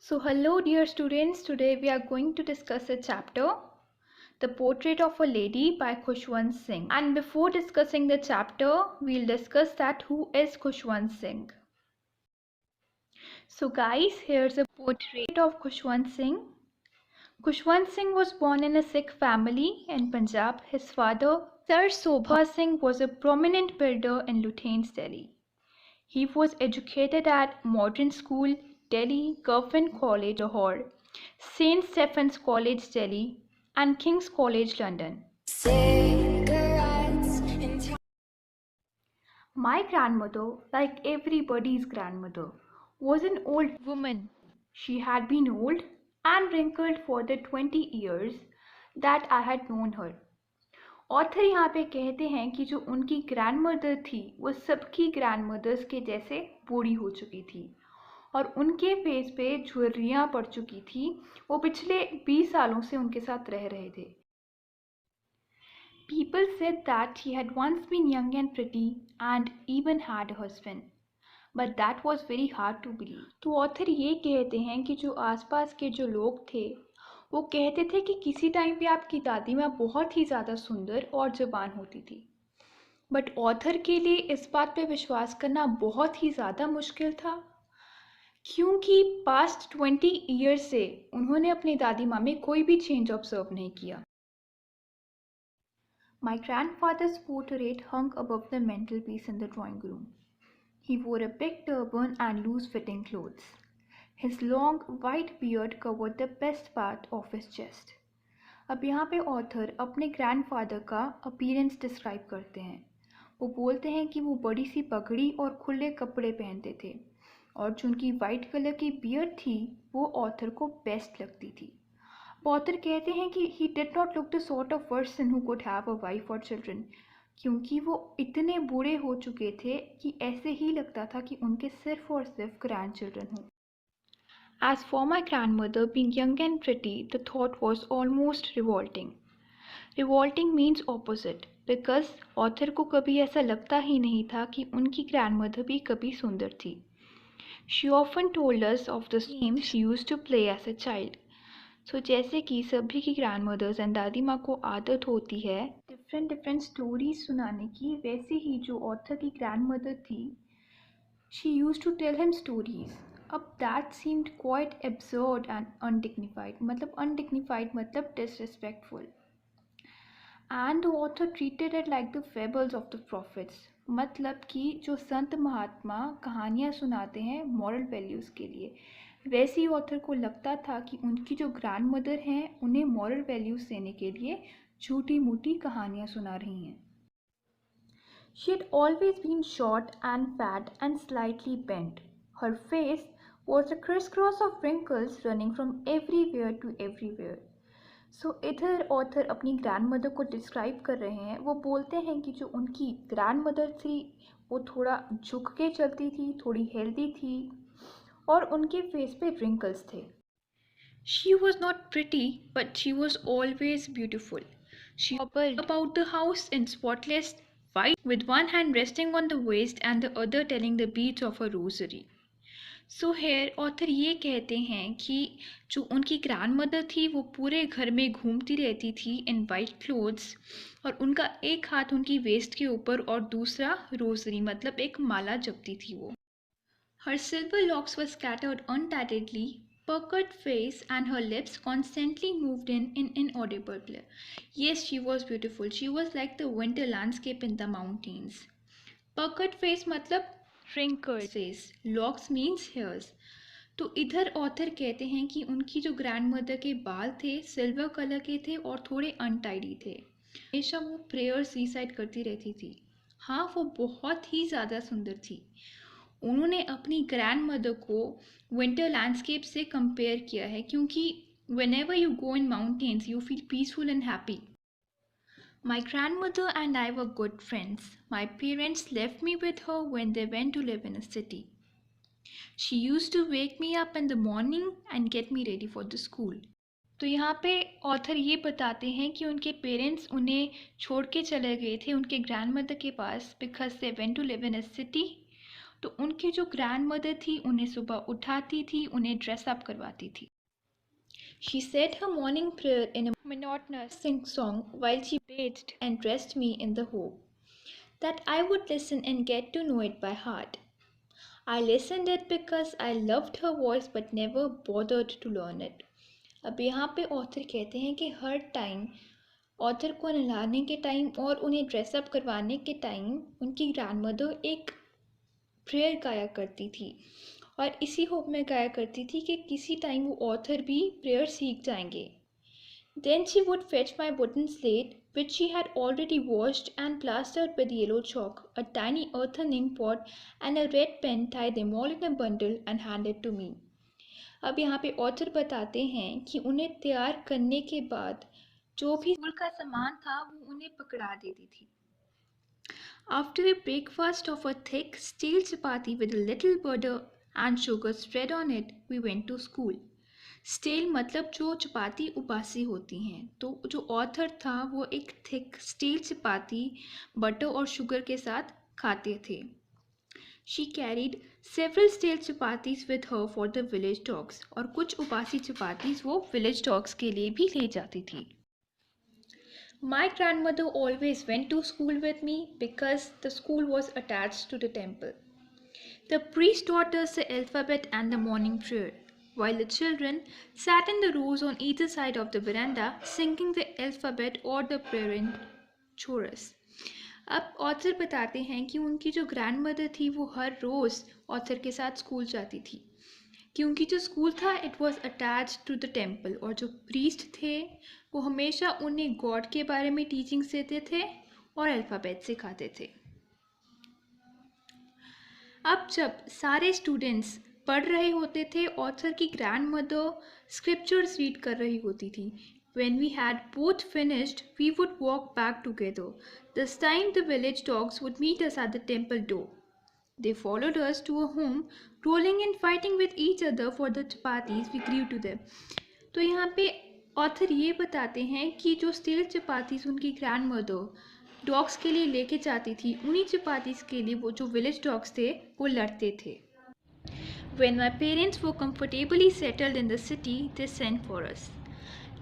So hello dear students, today we are going to discuss a chapter, The Portrait of a Lady by Khushwant Singh. And before discussing the chapter, we'll discuss that who is Khushwant Singh. So guys, here's a portrait of Khushwant Singh. Khushwant Singh was born in a Sikh family in Punjab. His father, Sir Sobha Singh, was a prominent builder in Lutyens, Delhi. He was educated at Modern School, Delhi, Girvan College, Lahore, St. Stephen's College, Delhi, and King's College, London. My grandmother, like everybody's grandmother, was an old woman. She had been old and wrinkled for the 20 years that I had known her. Author यहाँ पे कहते हैं कि जो उनकी grandmother थी वो सबकी ग्रैंडमदर्स के जैसे बूढ़ी हो चुकी थी और उनके फेस पे झुर्रियाँ पड़ चुकी थी। वो पिछले 20 सालों से उनके साथ रह रहे थे। People said that she had once been young and pretty and even had a husband. But that was very hard to believe. तो ऑथर ये कहते हैं कि जो आसपास के जो लोग थे वो कहते थे कि किसी टाइम पे आपकी दादी माँ बहुत ही ज़्यादा सुंदर और जवान होती थी, बट ऑथर के लिए इस बात पे विश्वास करना बहुत ही ज़्यादा मुश्किल था क्योंकि पास्ट 20 ईयर्स से उन्होंने अपनी दादी माँ में कोई भी चेंज ऑब्जर्व नहीं किया। My grandfather's portrait hung above the mantelpiece in the drawing room. He wore a big turban and loose-fitting clothes. His long white beard covered the best part of his chest. अब यहाँ पे author अपने grandfather का appearance describe करते हैं। वो बोलते हैं कि वो बड़ी सी पगड़ी और खुले कपड़े पहनते थे और जो उनकी वाइट कलर की बियर्ड थी वो ऑथर को बेस्ट लगती थी। ऑथर कहते हैं कि he did not look the sort of person who could have a wife और चिल्ड्रन, क्योंकि वो इतने बूढ़े हो चुके थे कि ऐसे ही लगता था कि उनके सिर्फ और सिर्फ ग्रैंड चिल्ड्रन हों। As for my grandmother being young and pretty, the thought was almost revolting. Revolting means opposite, because author को कभी ऐसा लगता ही नहीं था कि उनकी ग्रैंडमदर भी कभी सुंदर थी। She often told us of the games she used to play as a child. So जैसे कि सभी की ग्रैंडमदर्स एंड दादी माँ को आदत होती है डिफरेंट स्टोरीज सुनाने की, वैसे ही जो ऑथर की ग्रैंडमदर थी she used to tell him stories. अब that seemed quite absurd and undignified, मतलब undignified मतलब disrespectful. And the author treated it like the fables of the prophets, मतलब कि जो संत महात्मा कहानियाँ सुनाते हैं मॉरल वैल्यूज़ के लिए, वैसे ही ऑथर को लगता था कि उनकी जो ग्रैंड मदर हैं उन्हें मॉरल वैल्यूज़ देने के लिए छोटी मोटी कहानियाँ सुना रही हैं। She had always been short and fat and slightly bent. Her face was a crisscross of wrinkles running from everywhere to everywhere. So इधर ऑथर अपनी ग्रैंडमदर को डिस्क्राइब कर रहे हैं। वो बोलते हैं कि जो उनकी ग्रैंडमदर थी वो थोड़ा झुक के चलती थी, थोड़ी हेल्दी थी और उनके फेस पे रिंकल्स थे। She was not pretty, but she was always beautiful. She hobbled about the house in spotless white, with one hand resting on the waist and the other telling the beads of a rosary. So here author ये कहते हैं कि जो उनकी grandmother थी वो पूरे घर में घूमती रहती थी इन वाइट क्लोथ्स और उनका एक हाथ उनकी वेस्ट के ऊपर और दूसरा रोजरी मतलब एक माला जपती थी वो। Her silver locks were scattered untidily, puckered face and her lips constantly moved in inaudible play. Yes, she was beautiful. She was like the winter landscape in the mountains. Puckered face मतलब wrinkled face. Locks means hairs. तो इधर author कहते हैं कि उनकी जो grandmother के बाल थे सिल्वर कलर के थे और थोड़े अनटाइडी थे। हमेशा वो प्रेयर्स रिसाइट करती रहती थी। हाँ, वो बहुत ही ज़्यादा सुंदर थी। उन्होंने अपनी ग्रैंडमदर को विंटर लैंडस्केप से कंपेयर किया है क्योंकि whenever you go in mountains you feel peaceful and happy. My grandmother and I were good friends. My parents left me with her when they went to live in a city. She used to wake me up in the morning and get me ready for the school. तो यहाँ पे author ये बताते हैं कि उनके parents उन्हें छोड़ के चले गए थे उनके ग्रैंडमदर के पास because they went to live in a city तो उनकी जो ग्रैंड मदर थी उन्हें सुबह उठाती थी, उन्हें ड्रेस अप करवाती थी. She said her morning prayer in a monotonous sing-song while she bathed and dressed me in the hope that I would listen and get to know it by heart. I listened it because I loved her voice but never bothered to learn it. अब यहाँ पे author कहते हैं कि हर time author को नहलाने के time और उन्हें ड्रेसअप करवाने के टाइम उनकी ग्रैंडमदर एक प्रेयर गाया करती थी और इसी होप में गाया करती थी कि किसी टाइम वो ऑथर भी प्रेयर सीख जाएंगे. Then she would fetch my wooden slate, which she had already washed and plastered with yellow chalk, a tiny earthen ink pot, and a red pen, tie them all in a bundle, and hand it to me. अब यहाँ पे author बताते हैं कि उन्हें तैयार करने के बाद जो भी स्कूल का सामान था वो उन्हें पकड़ा देती थी. After a breakfast of a thick steel chapati with a little butter and sugar spread on it, we went to school. Stale मतलब जो चपाती उबासी होती हैं. तो जो ऑथर था वो एक थिक स्टील चपाती बटर और शुगर के साथ खाते थे. She carried several stale chapatis with her for the village dogs. और कुछ उबासी चपातीस वो village dogs के लिए भी ले जाती थी. My grandmother always went to school with me because the school was attached to the temple. The priest taught us the alphabet and the morning prayer, while the children sat in the rows on either side of the veranda singing the alphabet or the prayer in chorus. अब author बताते हैं कि उनकी जो grand mother थी वो हर रोज़ author के साथ स्कूल जाती थी क्योंकि जो स्कूल था it was attach to the temple और जो प्रीस्ट थे वो हमेशा उन्हें गॉड के बारे में टीचिंग्स देते थे और अल्फ़ाबेट सिखाते थे. अब जब सारे स्टूडेंट्स पढ़ रहे होते थे ऑथर की ग्रैंड मदर स्क्रिप्चर्स रीड कर रही होती थी. When we had both finished, we would walk back together. This time the village dogs would meet us at the temple door. They followed us to a home, rolling and fighting with each other for the chapatis we grew to them. तो यहाँ पे author ये बताते हैं कि जो steel chapatis उनकी grand mother dogs के लिए लेके जाती थी उन्हीं चपातीस के लिए वो जो विलेज डॉग्स थे वो लड़ते थे. When my parents were comfortably settled in the city, they sent for us.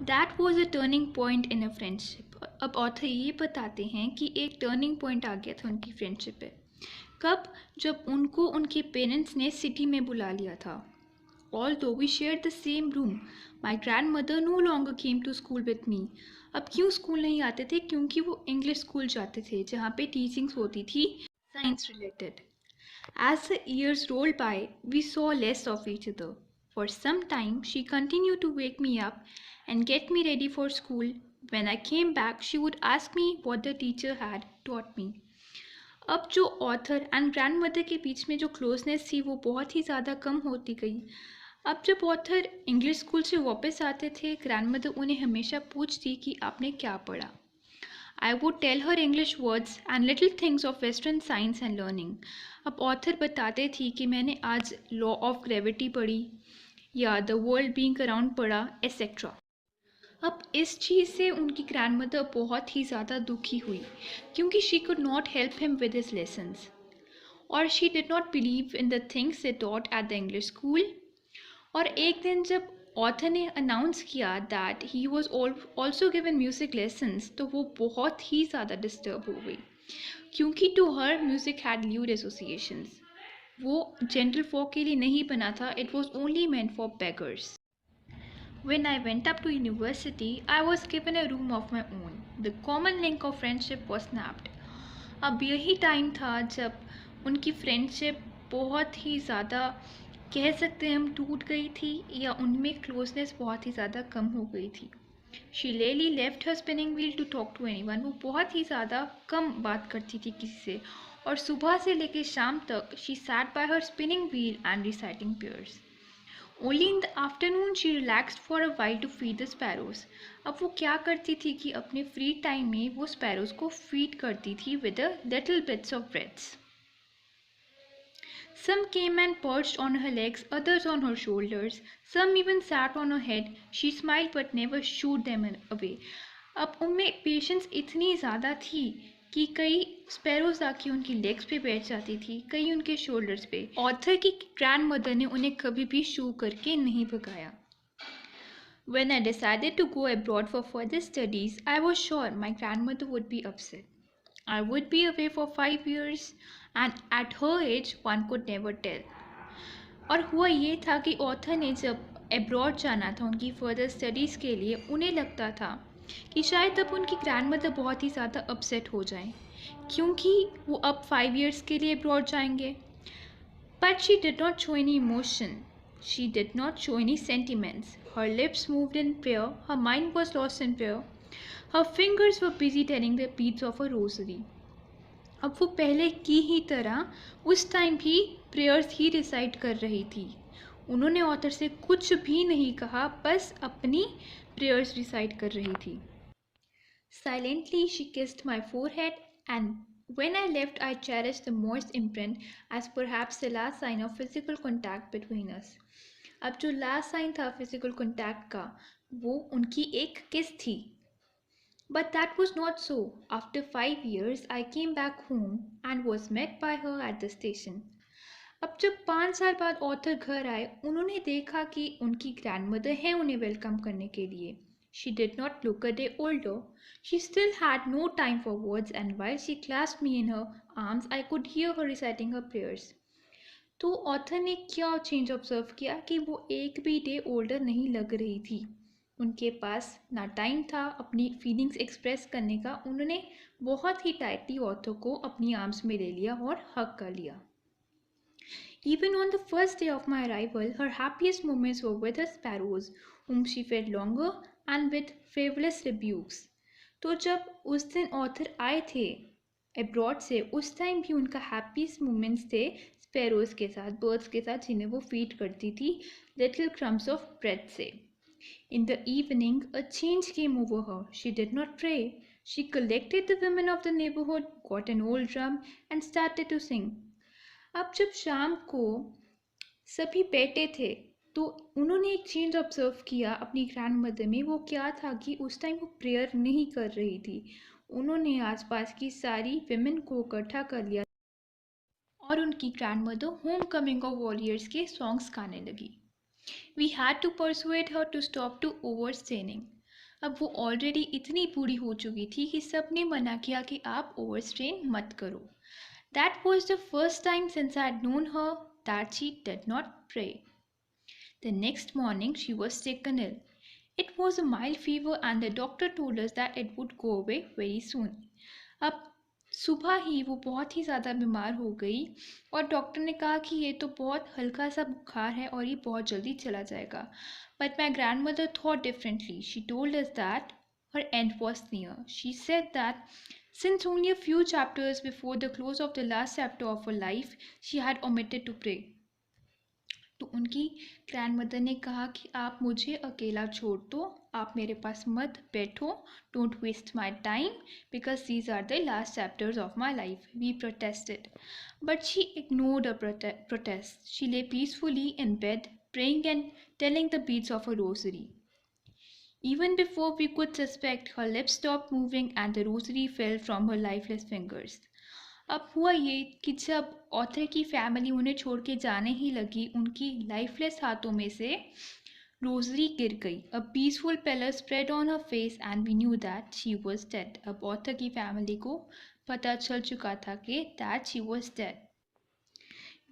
That was a turning point in a friendship. अब ऑथर ये बताते हैं कि एक टर्निंग पॉइंट आ गया था उनकी फ्रेंडशिप पे. कब? जब उनको उनके पेरेंट्स ने सिटी में बुला लिया था. Although we shared the same room, my grandmother no longer came to school with me. अब क्यों स्कूल नहीं आते थे? क्योंकि वो इंग्लिश स्कूल जाते थे जहाँ पे टीचिंग्स होती थी science related. As the years rolled by, we saw less of each other. For some time, she continued to wake me up and get me ready for school. When I came back, she would ask me what the teacher had taught me. अब जो author and grand mother के बीच में जो closeness थी वो बहुत ही ज़्यादा कम होती गई. अब जब ऑथर इंग्लिश स्कूल से वापस आते थे ग्रैंड मदर उन्हें हमेशा पूछती कि आपने क्या पढ़ा. I would tell her English words and little things of Western science and learning. अब ऑथर बताते थी कि मैंने आज लॉ ऑफ ग्रेविटी पढ़ी या द वर्ल्ड बीइंग अराउंड पढ़ा एसेट्रा. अब इस चीज़ से उनकी ग्रैंड मदर बहुत ही ज़्यादा दुखी हुई क्योंकि she could not help him with his lessons और she did not believe in the things they taught at the English school. और एक दिन जब ऑथर ने अनाउंस किया that he was also given music lessons तो वो बहुत ही ज़्यादा डिस्टर्ब हो गई क्योंकि to her music had lewd associations. वो जनरल फॉक के लिए नहीं बना था. It was only meant for beggars. When I went up to university, I was given a room of my own. The common link of friendship was snapped. अब यही time था जब उनकी फ्रेंडशिप बहुत ही ज़्यादा कह सकते हैं हम टूट गई थी या उनमें क्लोजनेस बहुत ही ज़्यादा कम हो गई थी. She rarely left her spinning wheel to talk to anyone. वो बहुत ही ज़्यादा कम बात करती थी किसी से और सुबह से लेकर शाम तक she sat by her spinning wheel and reciting prayers. Only in the afternoon she relaxed for a while to feed the sparrows. अब वो क्या करती थी कि अपने फ्री टाइम में वो स्पैरोज को फीड करती थी with a little bits of breads. Some came and perched on her legs, others on her shoulders. Some even sat on her head. She smiled but never shooed them away. अब उनमें patience इतनी ज़्यादा थी कि कई sparrows आके उनकी legs पे बैठ जाती थी, कई उनके शोल्डर्स पे। ऑथर की ग्रैंड मदर ने उन्हें कभी भी शू करके नहीं भगाया। When I decided to go abroad for further studies, I was sure my grandmother would be upset. I would be away for 5 years, and at her age, one could never tell. और हुआ ये था कि author ने जब abroad जाना था उनकी फर्दर स्टडीज़ के लिए, उन्हें लगता था कि शायद अब उनकी ग्रैंडमदर बहुत ही ज़्यादा अपसेट हो जाएं, क्योंकि वो अब 5 years के लिए एब्रॉड जाएंगे। But she did not show any emotion. She did not show any sentiments. Her lips moved in prayer. Her mind was lost in prayer. Her fingers were busy telling the beads of a rosary. अब वो पहले की ही तरह उस time भी prayers ही recite कर रही थी। उन्होंने ऑथर से कुछ भी नहीं कहा, बस अपनी प्रेयर्स रिसाइट कर रही थी। Silently she kissed my forehead, and when I left I cherished the moist imprint as perhaps the last sign of physical contact between us. अब जो लास्ट साइन था फिजिकल कॉन्टैक्ट का, वो उनकी एक किस थी। But that was not so. After 5 years, I came back home and was met by her at the station. अब जब 5 साल बाद ऑथर घर आए, उन्होंने देखा कि उनकी ग्रैंडमदर है उन्हें वेलकम करने के लिए। She did not look a day older. She still had no time for words, and while she clasped me in her arms, I could hear her reciting her prayers. तो author ने क्या change observe किया कि वो एक भी day older नहीं लग रही थी। उनके पास ना टाइम था अपनी फीलिंग्स एक्सप्रेस करने का। उन्होंने बहुत ही टाइटली ऑथर को अपनी आर्म्स में ले लिया और हग कर लिया। Even on the first day of my arrival, her happiest moments were with her sparrows, whom she fed longer and with frivolous rebukes. तो जब उस दिन ऑथर आए थे एब्रॉड से, उस टाइम भी उनका हैप्पीस्ट मोमेंट्स थे स्पैरोज के साथ, बर्ड्स के साथ, जिन्हें वो फीड करती थी लिटिल क्रम्स ऑफ ब्रेड से। In the evening, a change came over her. She did not pray. She collected the women of the neighborhood, got an old drum, and started to sing. अब जब शाम को सभी बैठे थे, तो उन्होंने एक चेंज ऑब्जर्व किया अपनी ग्रैंड मदर में। वो क्या था कि उस टाइम वो प्रेयर नहीं कर रही थी। उन्होंने आसपास की सारी विमेन को इकट्ठा कर लिया और उनकी grandmother homecoming of warriors के सॉन्ग्स गाने लगी। We had to persuade her to stop to over straining. अब वो ऑलरेडी इतनी बूढ़ी हो चुकी थी कि सबने मना किया कि आप ओवर स्ट्रेन मत करो। That was the first time since I had known her that she did not pray. The next morning she was taken ill. It was a mild fever and the doctor told us that it would go away very soon. अब सुबह ही वो बहुत ही ज़्यादा बीमार हो गई और डॉक्टर ने कहा कि ये तो बहुत हल्का सा बुखार है और ये बहुत जल्दी चला जाएगा। But my grandmother thought differently. She told us that her end was near. She said that since only a few chapters before the close of the last chapter of her life, she had omitted to pray. तो उनकी grandmother ने कहा कि आप मुझे अकेला छोड़ दो, आप मेरे पास मत बैठो, don't waste my time because these are the last chapters of my life. We protested but she ignored a protest. She lay peacefully in bed, praying and telling the beads of a rosary. Even before we could suspect, her lips stopped moving and the rosary fell from her lifeless fingers. अब हुआ ये कि जब author की family उन्हें छोड़ के जाने ही लगी, उनकी लाइफलेस हाथों में से रोजरी गिर गई। A peaceful pallor spread on her face and we knew that she was dead. अब ऑथर की फैमिली को पता चल चुका था कि that she was dead.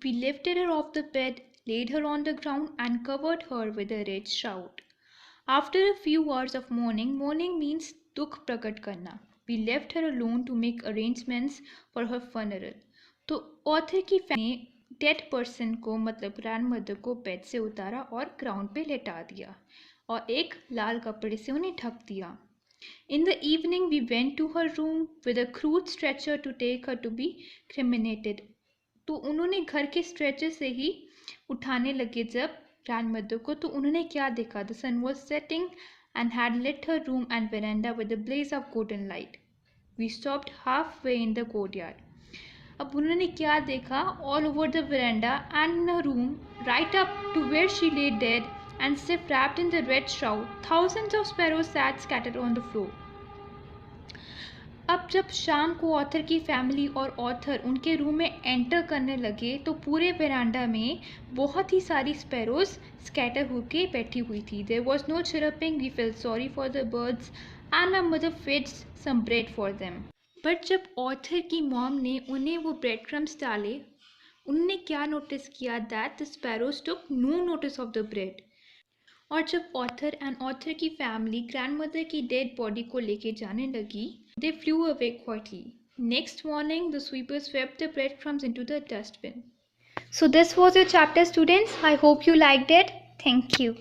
We lifted her off the bed, laid her on the ground and covered her with a red shroud. After a few hours of mourning, mourning means दुख प्रकट करना, we left her alone to make arrangements for her funeral. तो author की family ने dead person को, मतलब grand mother को, bed से उतारा और ग्राउंड पे लेटा दिया और एक लाल कपड़े से उन्हें ढक दिया। In the evening we went to her room with a crude stretcher to take her to be cremated. तो उन्होंने घर के स्ट्रेचर से ही उठाने लगे जब ग्रैंडमदर को, तो उन्होंने क्या देखा? The sun was setting and had lit her room and veranda with a blaze of golden light. We stopped halfway in the courtyard. अब उन्होंने क्या देखा? All over the veranda and in her room, right up to where she lay dead and stiff wrapped in the red shroud, thousands of sparrows sat scattered on the floor. अब जब शाम को author की family और author उनके room में enter करने लगे तो पूरे वेरांडा में बहुत ही सारी स्पैरोज स्कैटर होके बैठी हुई थी. There was no chirping. We felt sorry for the birds and my mother fits some bread for them. But जब ऑथर की मॉम ने उन्हें वो ब्रेड क्रम्स डाले, उनने क्या नोटिस किया that the sparrows took no notice of the bread. और जब ऑथर एंड ऑथर की फैमिली ग्रैंडमदर की डेड बॉडी को लेके जाने लगी, they flew away quietly. Next morning, the sweepers swept the breadcrumbs into the dustbin. So this was your chapter, students. I hope you liked it. Thank you.